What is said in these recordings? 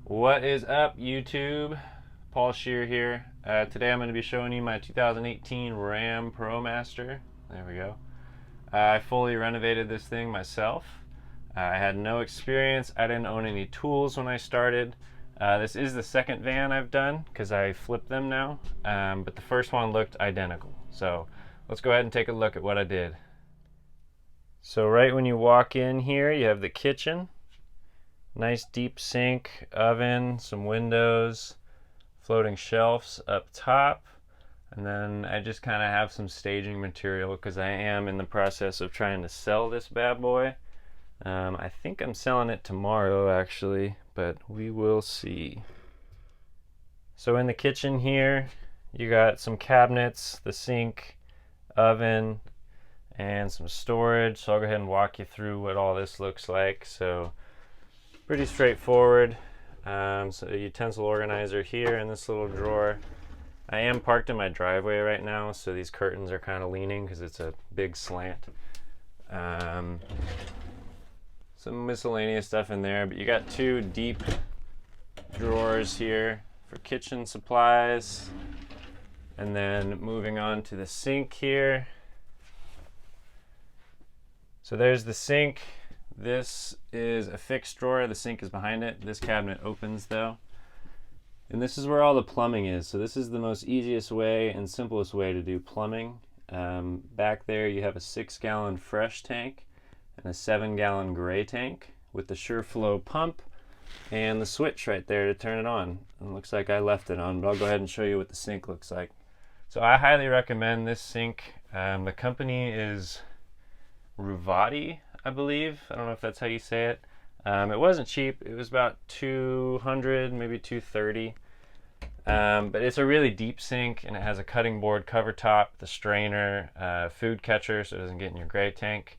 What is up, YouTube? Paul Shear here. Today I'm going to be showing you my 2018 Ram ProMaster. There we go. I fully renovated this thing myself. I had no experience. I didn't own any tools when I started. This is the second van I've done because I flipped them now, but the first one looked identical. So let's go ahead and take a look at what I did. So right when you walk in here, you have the kitchen. Nice deep sink, oven, some windows, floating shelves up top, and then I just kind of have some staging material because I am in the process of trying to sell this bad boy. I think I'm selling it tomorrow actually, but we will see. So in the kitchen here, you got some cabinets, the sink, oven, and some storage. So I'll go ahead and walk you through what all this looks like. So pretty straightforward. So a utensil organizer here in this little drawer. I am parked in my driveway right now, so these curtains are kind of leaning because it's a big slant. Some miscellaneous stuff in there, but you got two deep drawers here for kitchen supplies. And then moving on to the sink here. So there's the sink. This is a fixed drawer. The sink is behind it. This cabinet opens though. And this is where all the plumbing is. So this is the most easiest way and simplest way to do plumbing. Back there you have a 6-gallon fresh tank and a 7-gallon gray tank with the SureFlow pump and the switch right there to turn it on. And it looks like I left it on, but I'll go ahead and show you what the sink looks like. So I highly recommend this sink. The company is Ruvati, I believe. I don't know if that's how you say it. It wasn't cheap. It was about $200, maybe $230. But it's a really deep sink, and it has a cutting board cover top, the strainer, food catcher so it doesn't get in your gray tank.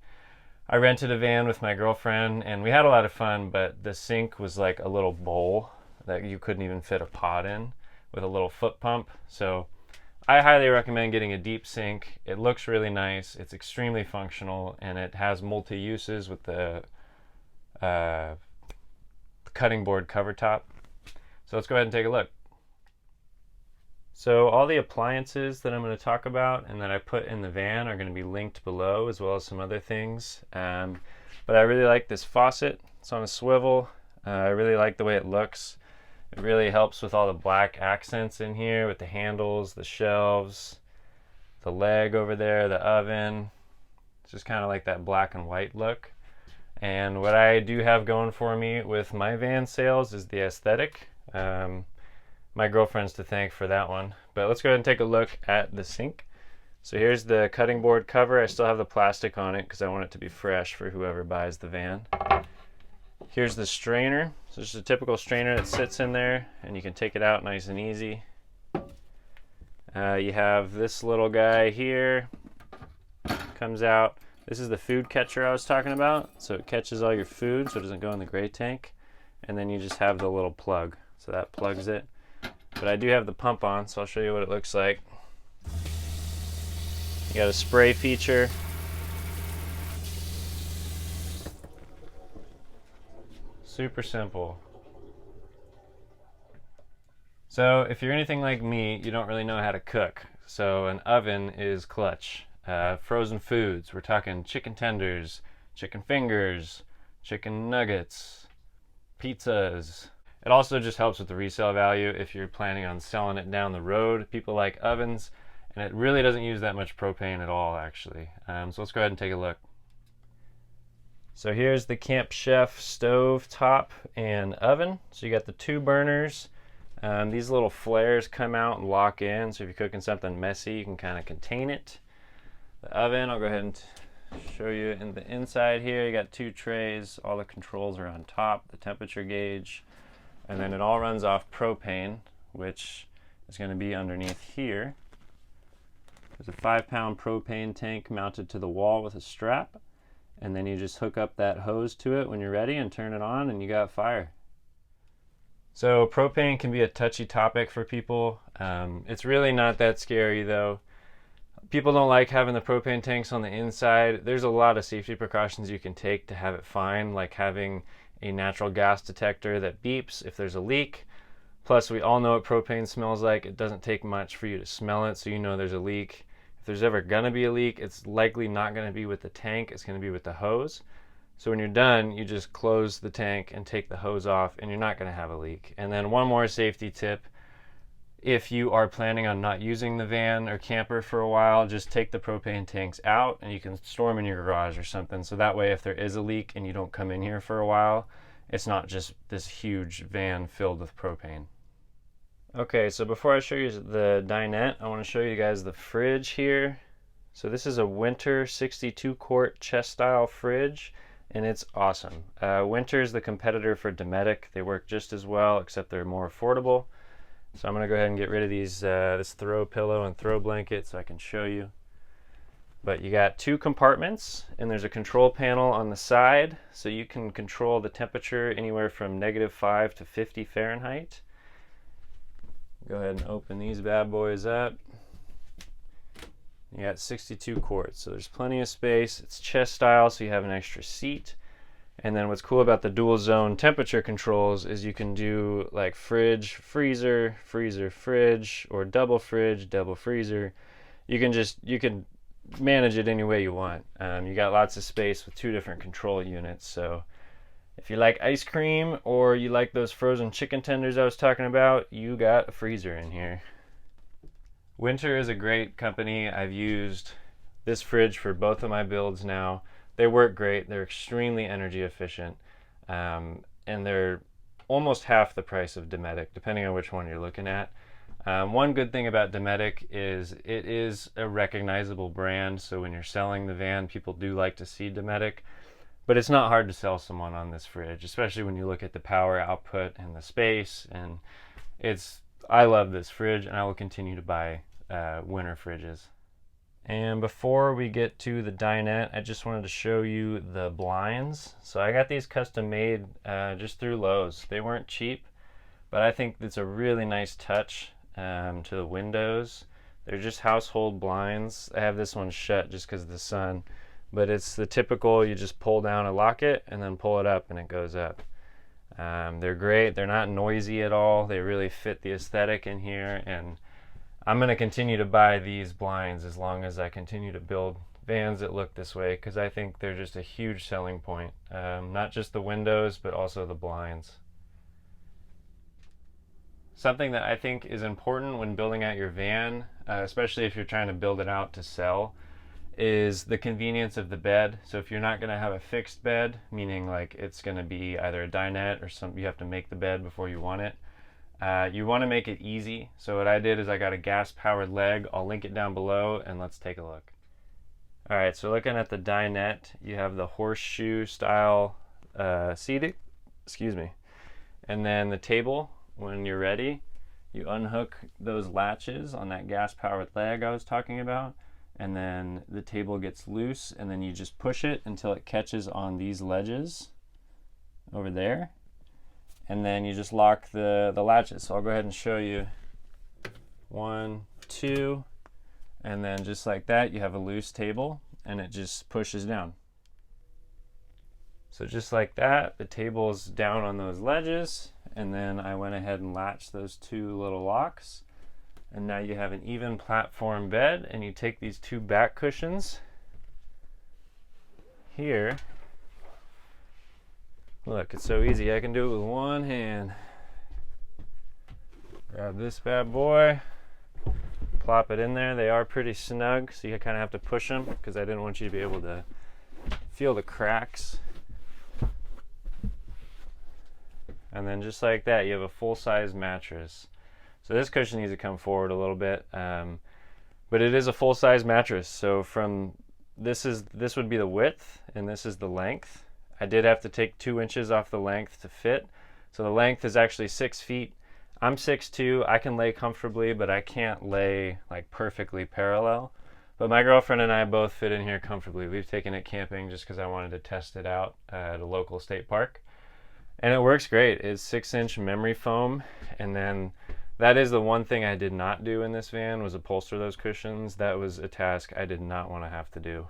I rented a van with my girlfriend, and we had a lot of fun, but the sink was like a little bowl that you couldn't even fit a pot in with a little foot pump. So I highly recommend getting a deep sink. It looks really nice, it's extremely functional, and it has multi-uses with the cutting board cover top. So let's go ahead and take a look. So all the appliances that I'm going to talk about and that I put in the van are going to be linked below, as well as some other things. But I really like this faucet. It's on a swivel. I really like the way it looks. It really helps with all the black accents in here with the handles, the shelves, the leg over there, the oven. It's just kind of like that black and white look. And what I do have going for me with my van sales is the aesthetic. My girlfriend's to thank for that one. But let's go ahead and take a look at the sink. So here's the cutting board cover. I still have the plastic on it because I want it to be fresh for whoever buys the van. Here's the strainer. So it's just a typical strainer that sits in there, and you can take it out nice and easy. You have this little guy here. Comes out. This is the food catcher I was talking about. So it catches all your food so it doesn't go in the gray tank. And then you just have the little plug. So that plugs it. But I do have the pump on, so I'll show you what it looks like. You got a spray feature. Super simple. So if you're anything like me, you don't really know how to cook. So an oven is clutch. Frozen foods, we're talking chicken tenders, chicken fingers, chicken nuggets, pizzas. It also just helps with the resale value if you're planning on selling it down the road. People like ovens, and it really doesn't use that much propane at all actually. So let's go ahead and take a look. So here's the Camp Chef stove top and oven. So you got the two burners. These little flares come out and lock in, so if you're cooking something messy, you can kind of contain it. The oven, I'll go ahead and show you in the inside here. You got two trays. All the controls are on top, the temperature gauge, and then it all runs off propane, which is going to be underneath here. There's a 5-pound propane tank mounted to the wall with a strap. And then you just hook up that hose to it when you're ready and turn it on, and you got fire. So propane can be a touchy topic for people. It's really not that scary though. People don't like having the propane tanks on the inside. There's a lot of safety precautions you can take to have it fine, like having a natural gas detector that beeps if there's a leak. Plus, we all know what propane smells like. It doesn't take much for you to smell it, so you know there's a leak. If there's ever gonna be a leak, it's likely not gonna be with the tank, it's gonna be with the hose. So when you're done, you just close the tank and take the hose off, and you're not gonna have a leak. And then one more safety tip: if you are planning on not using the van or camper for a while, just take the propane tanks out and you can store them in your garage or something. So that way, if there is a leak and you don't come in here for a while, it's not just this huge van filled with propane. Okay, so before I show you the dinette, I want to show you guys the fridge here. So this is a Winter 62 quart chest style fridge, and it's awesome. Winter is the competitor for Dometic. They work just as well, except they're more affordable. So I'm going to go ahead and get rid of these this throw pillow and throw blanket so I can show you. But you got 2 compartments, and there's a control panel on the side, so you can control the temperature anywhere from -5 to 50 Fahrenheit. Go ahead and open these bad boys up. You got 62 quarts, so there's plenty of space. It's chest style, so you have an extra seat. And then what's cool about the dual zone temperature controls is you can do like fridge, freezer, freezer, fridge, or double fridge, double freezer. You can manage it any way you want. You got lots of space with 2 different control units. So if you like ice cream or you like those frozen chicken tenders I was talking about, you got a freezer in here. Winter is a great company. I've used this fridge for both of my builds now. They work great. They're extremely energy efficient, and they're almost half the price of Dometic, depending on which one you're looking at. One good thing about Dometic is it is a recognizable brand, so when you're selling the van, people do like to see Dometic. But it's not hard to sell someone on this fridge, especially when you look at the power output and the space. And I love this fridge, and I will continue to buy winter fridges. And before we get to the dinette, I just wanted to show you the blinds. So I got these custom made just through Lowe's. They weren't cheap, but I think it's a really nice touch to the windows. They're just household blinds. I have this one shut just because of the sun. But it's the typical, you just pull down a locket and then pull it up and it goes up. They're great. They're not noisy at all. They really fit the aesthetic in here. And I'm going to continue to buy these blinds as long as I continue to build vans that look this way, because I think they're just a huge selling point. Not just the windows, but also the blinds. Something that I think is important when building out your van, especially if you're trying to build it out to sell, is the convenience of the bed. So if you're not going to have a fixed bed, meaning like it's going to be either a dinette or you have to make the bed before you want it, you want to make it easy. So what I did is I got a gas powered leg. I'll link it down below, and let's take a look. Alright, so looking at the dinette, you have the horseshoe style seating, and then the table. When you're ready, you unhook those latches on that gas powered leg I was talking about, and then the table gets loose, and then you just push it until it catches on these ledges over there, and then you just lock the latches. So I'll go ahead and show you. 1, 2, and then just like that, you have a loose table, and it just pushes down. So just like that, the table's down on those ledges, and then I went ahead and latched those 2 little locks. And now you have an even platform bed, and you take these 2 back cushions here. Look, it's so easy. I can do it with one hand. Grab this bad boy, plop it in there. They are pretty snug, so you kind of have to push them because I didn't want you to be able to feel the cracks. And then just like that, you have a full-size mattress. So this cushion needs to come forward a little bit, but it is a full-size mattress. So from this would be the width, and this is the length. I did have to take 2 inches off the length to fit. So the length is actually 6 feet. I'm 6'2". I can lay comfortably, but I can't lay like perfectly parallel. But my girlfriend and I both fit in here comfortably. We've taken it camping just because I wanted to test it out at a local state park. And it works great. It's 6-inch memory foam, and then that is the one thing I did not do in this van, was upholster those cushions. That was a task I did not want to have to do.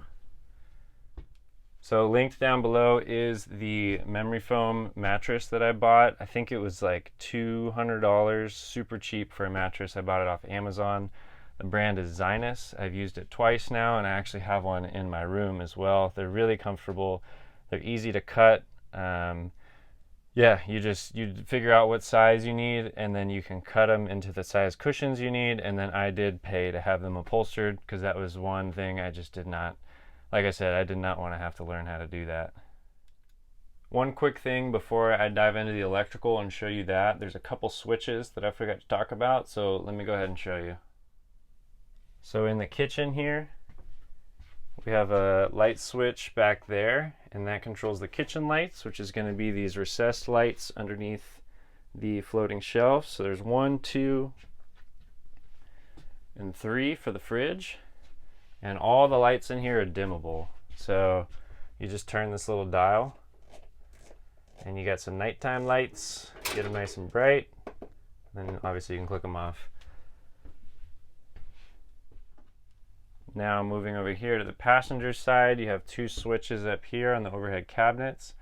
So linked down below is the memory foam mattress that I bought. I think it was like $200, super cheap for a mattress. I bought it off Amazon. The brand is Zinus. I've used it twice now, and I actually have one in my room as well. They're really comfortable. They're easy to cut. Yeah, you figure out what size you need, and then you can cut them into the size cushions you need. And then I did pay to have them upholstered because that was one thing I just did not. Like I said, I did not want to have to learn how to do that. One quick thing before I dive into the electrical and show you that, there's a couple switches that I forgot to talk about, so let me go ahead and show you. So in the kitchen here, we have a light switch back there, and that controls the kitchen lights, which is going to be these recessed lights underneath the floating shelf. So there's 1, 2, and 3 for the fridge. And all the lights in here are dimmable. So you just turn this little dial and you got some nighttime lights, get them nice and bright. Then obviously you can click them off. Now moving over here to the passenger side, you have 2 switches up here on the overhead cabinets.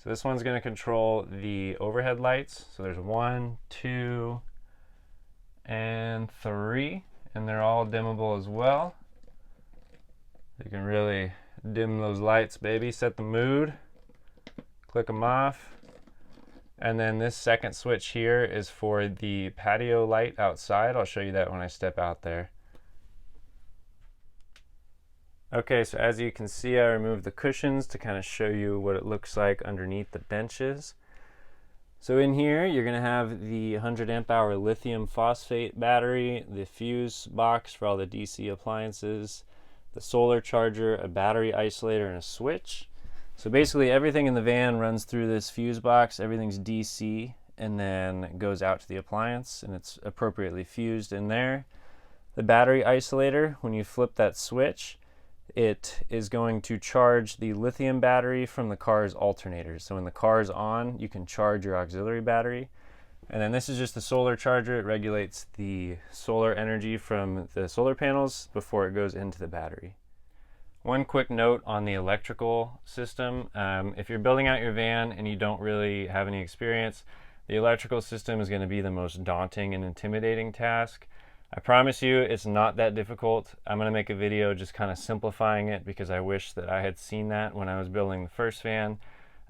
So this one's going to control the overhead lights. So there's 1, 2, and 3, and they're all dimmable as well. You can really dim those lights, baby. Set the mood. Click them off. And then this second switch here is for the patio light outside. I'll show you that when I step out there. Okay, so as you can see, I removed the cushions to kind of show you what it looks like underneath the benches. So in here, you're going to have the 100 amp hour lithium phosphate battery, the fuse box for all the DC appliances, the solar charger, a battery isolator, and a switch. So basically everything in the van runs through this fuse box. Everything's DC and then goes out to the appliance, and it's appropriately fused in there. The battery isolator, when you flip that switch, it is going to charge the lithium battery from the car's alternators. So when the car is on, you can charge your auxiliary battery. And then this is just the solar charger. It regulates the solar energy from the solar panels before it goes into the battery. One quick note on the electrical system. If you're building out your van and you don't really have any experience, the electrical system is going to be the most daunting and intimidating task. I promise you it's not that difficult. I'm going to make a video just kind of simplifying it because I wish that I had seen that when I was building the first van.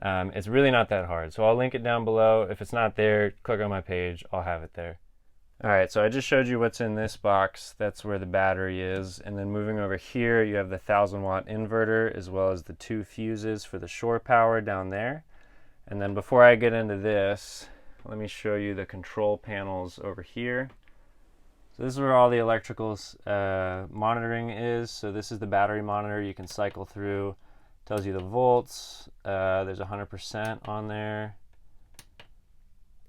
It's really not that hard, so I'll link it down below. If it's not there, click on my page, I'll have it there. Alright, so I just showed you what's in this box. That's where the battery is. And then moving over here, you have the 1000-watt inverter as well as the 2 fuses for the shore power down there. And then before I get into this, let me show you the control panels over here. So this is where all the electrical monitoring is. So this is the battery monitor you can cycle through. Tells you the volts. There's 100% on there.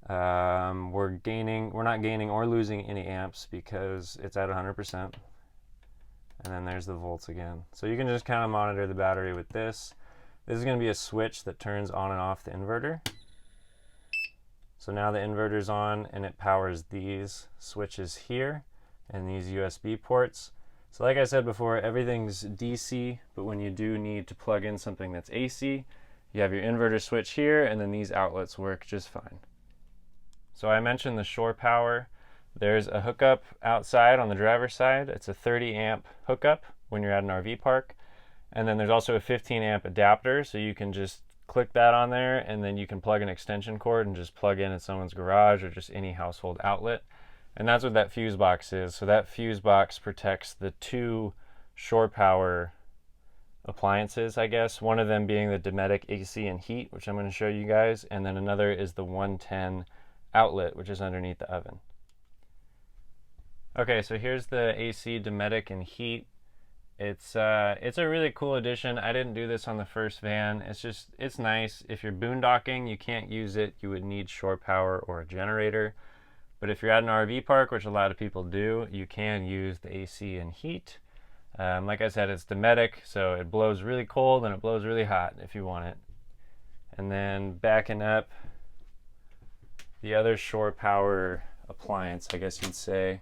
We're not gaining or losing any amps because it's at 100%. And then there's the volts again. So you can just kind of monitor the battery with this. This is going to be a switch that turns on and off the inverter. So now the inverter's on and it powers these switches here and these USB ports. So like I said before, everything's DC, but when you do need to plug in something that's AC, you have your inverter switch here, and then these outlets work just fine. So I mentioned the shore power. There's a hookup outside on the driver's side. It's a 30 amp hookup when you're at an RV park. And then there's also a 15 amp adapter, so you can just click that on there, and then you can plug an extension cord and just plug in at someone's garage or just any household outlet. And that's what that fuse box is. So that fuse box protects the 2 shore power appliances, I guess. One of them being the Dometic AC and heat, which I'm going to show you guys. And then another is the 110 outlet, which is underneath the oven. Okay, so here's the AC Dometic and heat. It's a really cool addition. I didn't do this on the first van. It's nice. If you're boondocking, you can't use it. You would need shore power or a generator. But if you're at an RV park, which a lot of people do, you can use the AC and heat. Like I said, it's Dometic, so it blows really cold and it blows really hot if you want it. And then backing up, the other shore power appliance, I guess you'd say.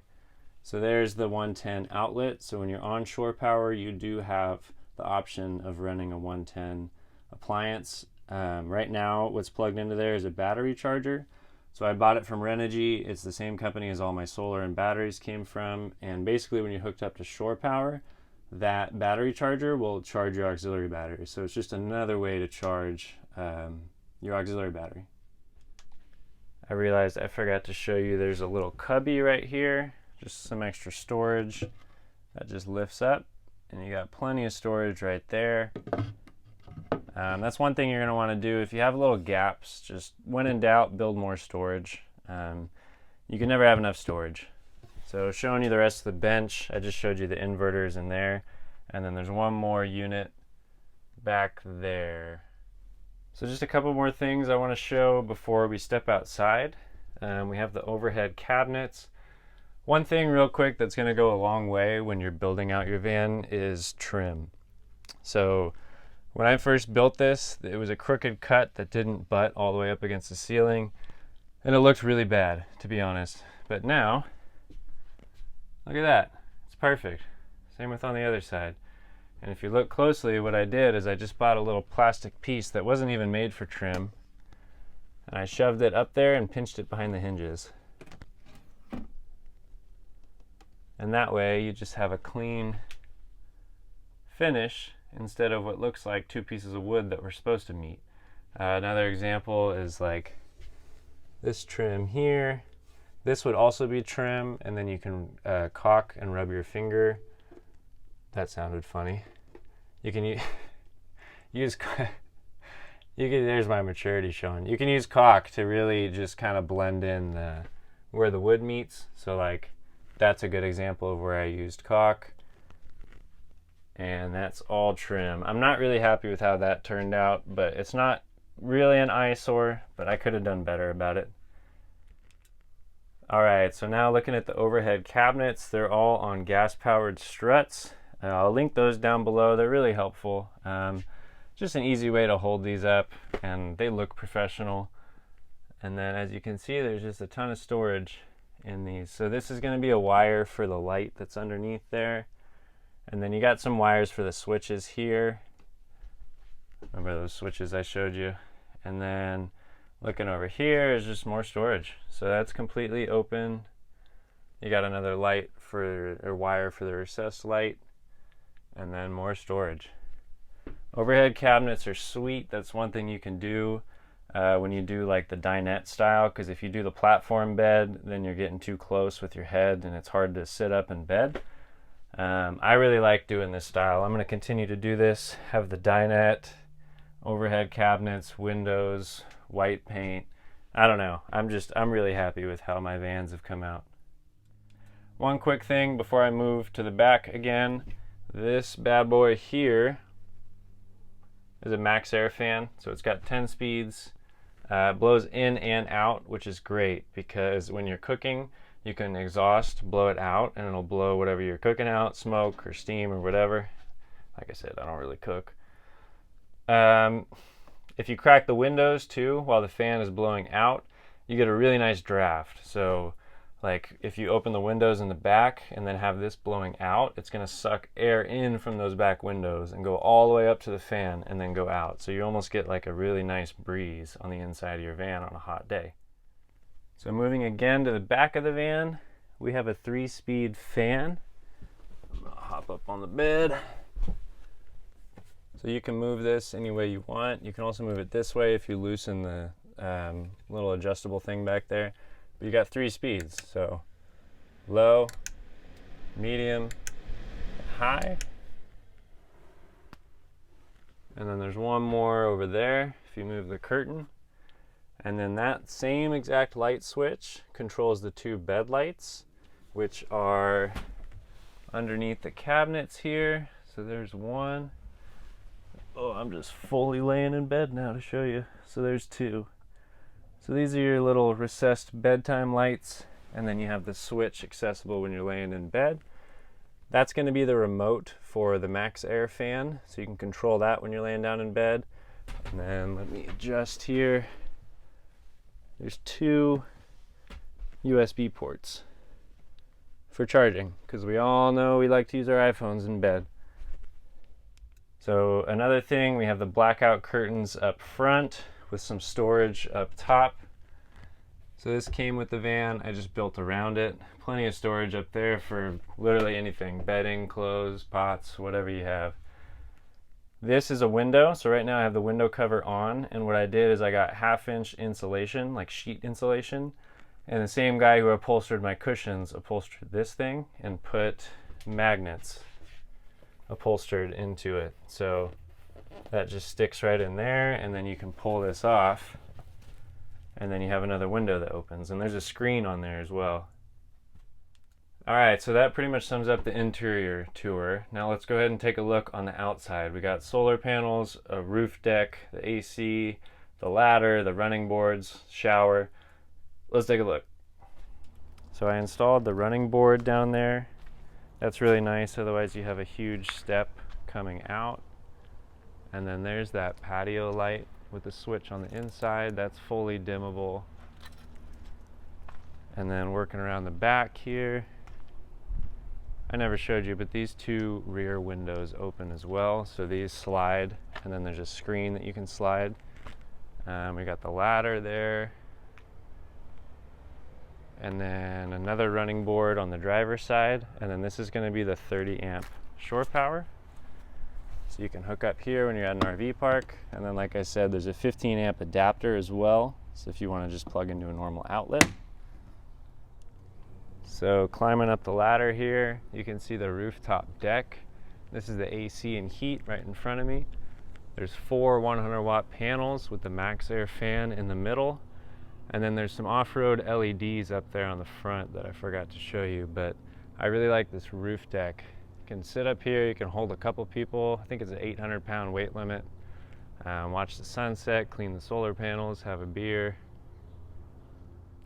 So there's the 110 outlet. So when you're on shore power, you do have the option of running a 110 appliance. Right now what's plugged into there is a battery charger. So I bought it from Renogy. It's the same company as all my solar and batteries came from. And basically when you're hooked up to shore power, that battery charger will charge your auxiliary battery. So it's just another way to charge your auxiliary battery. I realized I forgot to show you there's a little cubby right here, just some extra storage that just lifts up, and you got plenty of storage right there. That's one thing you're going to want to do if you have little gaps. Just when in doubt, build more storage. You can never have enough storage. So showing you the rest of the bench, I just showed you the inverters in there, and then there's one more unit back there. So just a couple more things I want to show before we step outside. We have the overhead cabinets. One thing real quick that's going to go a long way when you're building out your van is trim. So when I first built this, it was a crooked cut that didn't butt all the way up against the ceiling, and it looked really bad, to be honest. But now, look at that. It's perfect. Same with on the other side. And if you look closely, what I did is I just bought a little plastic piece that wasn't even made for trim, and I shoved it up there and pinched it behind the hinges. And that way you just have a clean finish instead of what looks like two pieces of wood that were supposed to meet. Another example is like this trim here. This would also be trim, and then you can caulk and rub your finger. That sounded funny. You can use there's my maturity showing. You can use caulk to really just kind of blend in where the wood meets. So like that's a good example of where I used caulk. And that's all trim. I'm not really happy with how that turned out, but it's not really an eyesore, but I could have done better about it. All right, so now looking at the overhead cabinets, they're all on gas-powered struts. I'll link those down below. They're really helpful. Just an easy way to hold these up, and they look professional. And then as you can see, there's just a ton of storage in these. So this is going to be a wire for the light that's underneath there. And then you got some wires for the switches here. Remember those switches I showed you? And then looking over here is just more storage. So that's completely open. You got another light or wire for the recessed light, and then more storage. Overhead cabinets are sweet. That's one thing you can do when you do like the dinette style, because if you do the platform bed, then you're getting too close with your head and it's hard to sit up in bed. I really like doing this style. I'm going to continue to do this, have the dinette, overhead cabinets, windows, white paint. I don't know. I'm really happy with how my vans have come out. One quick thing before I move to the back again. This bad boy here is a Maxxair fan. So it's got 10 speeds. Blows in and out, which is great because when you're cooking, you can exhaust, blow it out, and it'll blow whatever you're cooking out, smoke or steam or whatever. Like I said, I don't really cook. If you crack the windows too while the fan is blowing out, you get a really nice draft. So like if you open the windows in the back and then have this blowing out, it's going to suck air in from those back windows and go all the way up to the fan and then go out. So you almost get like a really nice breeze on the inside of your van on a hot day. So moving again to the back of the van, we have a 3-speed fan. I'm going to hop up on the bed. So you can move this any way you want. You can also move it this way if you loosen the little adjustable thing back there. But you got 3 speeds, so low, medium, high. And then there's one more over there if you move the curtain. And then that same exact light switch controls the 2 bed lights, which are underneath the cabinets here. So there's one. Oh, I'm just fully laying in bed now to show you. So there's 2. So these are your little recessed bedtime lights, and then you have the switch accessible when you're laying in bed. That's going to be the remote for the Maxxair Fan, so you can control that when you're laying down in bed. And then let me adjust here. There's 2 USB ports for charging, because we all know we like to use our iPhones in bed. So another thing, we have the blackout curtains up front with some storage up top. So this came with the van. I just built around it. Plenty of storage up there for literally anything, bedding, clothes, pots, whatever you have. This is a window. So right now I have the window cover on, and what I did is I got 1/2-inch insulation, like sheet insulation, and the same guy who upholstered my cushions upholstered this thing and put magnets upholstered into it. So that just sticks right in there, and then you can pull this off, and then you have another window that opens, and there's a screen on there as well. Alright, so that pretty much sums up the interior tour. Now let's go ahead and take a look on the outside. We got solar panels, a roof deck, the AC, the ladder, the running boards, shower. Let's take a look. So I installed the running board down there. That's really nice, otherwise you have a huge step coming out. And then there's that patio light with the switch on the inside. That's fully dimmable. And then working around the back here, I never showed you, but these two rear windows open as well. So these slide, and then there's a screen that you can slide. We got the ladder there. And then another running board on the driver's side. And then this is going to be the 30 amp shore power. So you can hook up here when you're at an RV park. And then like I said, there's a 15 amp adapter as well. So if you want to just plug into a normal outlet. So climbing up the ladder here, you can see the rooftop deck. This is the AC and heat right in front of me. There's 4 100 watt panels with the Maxxair fan in the middle. And then there's some off-road LEDs up there on the front that I forgot to show you, but I really like this roof deck. You can sit up here, you can hold a couple people. I think it's an 800-pound weight limit. Watch the sunset, clean the solar panels, have a beer.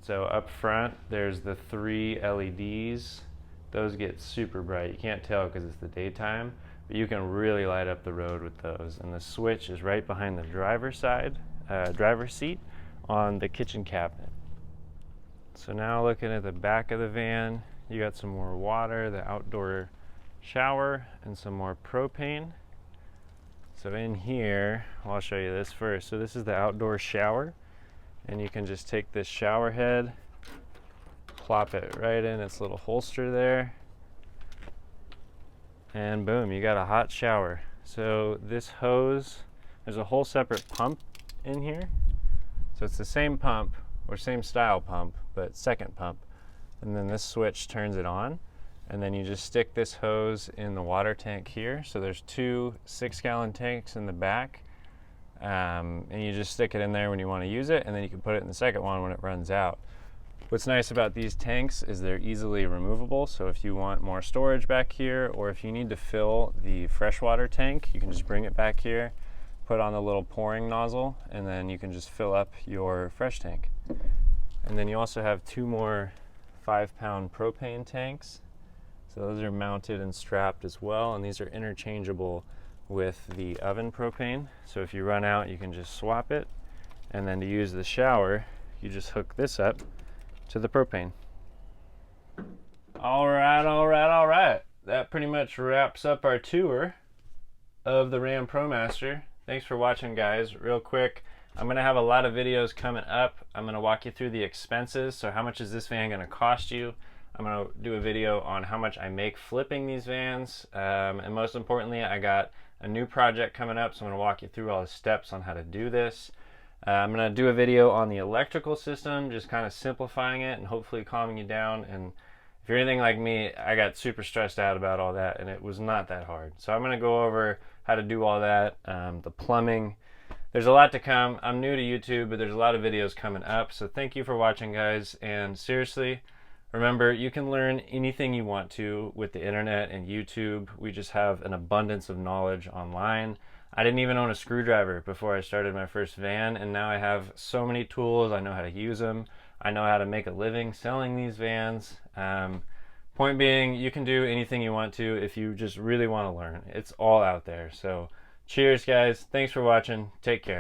So up front, there's the 3 LEDs. Those get super bright. You can't tell because it's the daytime, but you can really light up the road with those. And the switch is right behind the driver's seat on the kitchen cabinet. So now looking at the back of the van, you got some more water, the outdoor shower, and some more propane. So in here, well, I'll show you this first. So this is the outdoor shower. And you can just take this shower head, plop it right in its little holster there, and boom, you got a hot shower. So this hose, there's a whole separate pump in here. So it's the same pump, or same style pump, but second pump. And then this switch turns it on, and then you just stick this hose in the water tank here. So there's 2 6-gallon tanks in the back. And you just stick it in there when you want to use it, and then you can put it in the second one when it runs out. What's nice about these tanks is they're easily removable, so if you want more storage back here, or if you need to fill the freshwater tank, you can just bring it back here, put on the little pouring nozzle, and then you can just fill up your fresh tank. And then you also have 2 more 5-pound propane tanks. So those are mounted and strapped as well, and these are interchangeable with the oven propane. So if you run out, you can just swap it, and then to use the shower, you just hook this up to the propane. All right. That pretty much wraps up our tour of the Ram ProMaster. Thanks for watching, guys. Real quick, I'm gonna have a lot of videos coming up. I'm gonna walk you through the expenses. So how much is this van gonna cost you? I'm gonna do a video on how much I make flipping these vans. And most importantly, I got a new project coming up, so I'm going to walk you through all the steps on how to do this. I'm going to do a video on the electrical system, just kind of simplifying it and hopefully calming you down. And if you're anything like me, I got super stressed out about all that, and it was not that hard. So I'm going to go over how to do all that, the plumbing. There's a lot to come. I'm new to YouTube, but there's a lot of videos coming up. So thank you for watching, guys. And seriously, remember, you can learn anything you want to with the internet and YouTube. We just have an abundance of knowledge online. I didn't even own a screwdriver before I started my first van, and now I have so many tools. I know how to use them. I know how to make a living selling these vans. Point being, you can do anything you want to if you just really want to learn. It's all out there. So cheers, guys. Thanks for watching. Take care.